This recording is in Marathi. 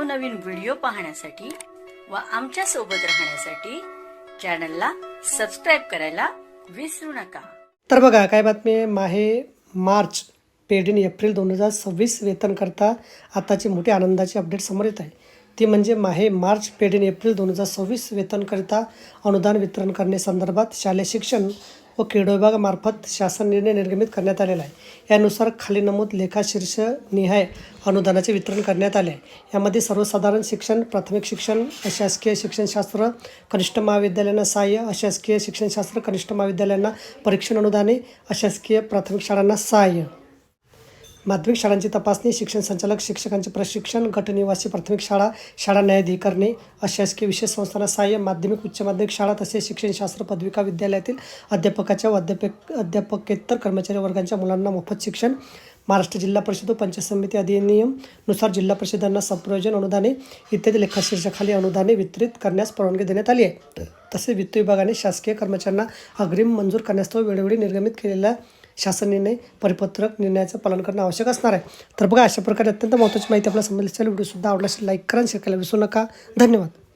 नवनवीन व्हिडिओ पाहण्यासाठी व आमच्या सोबत राहण्यासाठी चॅनलला सबस्क्राइब करायला विसरू नका। तर बघा काय बातमी आहे, मार्च पेड इन एप्रिल 2026 वेतनकर्ता आताची मोठी आनंदाची अपडेट समोर येत आहे। ती म्हणजे मार्च पेड इन एप्रिल 2026 वेतनकरिता अनुदान वितरण करण्यासंदर्भात शालेय शिक्षण व क्रीडा विभागामार्फत शासन निर्णय निर्गमित करण्यात आलेला आहे। यानुसार खाली नमूद लेखाशीर्ष निहाय अनुदानाचे वितरण करण्यात आले आहे। यामध्ये सर्वसाधारण शिक्षण, प्राथमिक शिक्षण, अशासकीय शिक्षणशास्त्र, कनिष्ठ महाविद्यालयांना सहाय्य, अशासकीय शिक्षणशास्त्र, कनिष्ठ महाविद्यालयांना परीक्षण अनुदाने, अशासकीय प्राथमिक शाळांना सहाय्य, माध्यमिक शाळांची तपासणी, शिक्षण संचालक, शिक्षकांचे प्रशिक्षण, गटनिवासी प्राथमिक शाळा, शाळा न्यायाधिकरणे, अशासकीय विशेष संस्थांना सहाय्य, माध्यमिक उच्च माध्यमिक शाळा तसेच शिक्षणशास्त्र पदविका विद्यालयातील अध्यापकाच्या व अध्यापकेतर कर्मचारी वर्गांच्या मुलांना मोफत शिक्षण, महाराष्ट्र जिल्हा परिषद व पंचायत समिती अधिनियम नुसार जिल्हा परिषदांना संप्रयोजन अनुदाने इत्यादी लेखाशीर्षाखाली अनुदाने वितरित करण्यास परवानगी देण्यात आली आहे। तसेच वित्त विभागाने शासकीय कर्मचाऱ्यांना अग्रिम मंजूर करण्यास वेळोवेळी निर्गमित केलेल्या शासन निर्णय परिपत्रक निर्णयाचं पालन करणं आवश्यक असणार आहे। तर बघा, अशा प्रकारे अत्यंत महत्त्वाची माहिती आपल्याला समजली असेल। व्हिडिओ सुद्धा आवडला असेल लाईक करा, शेअर करायला विसरू नका। धन्यवाद।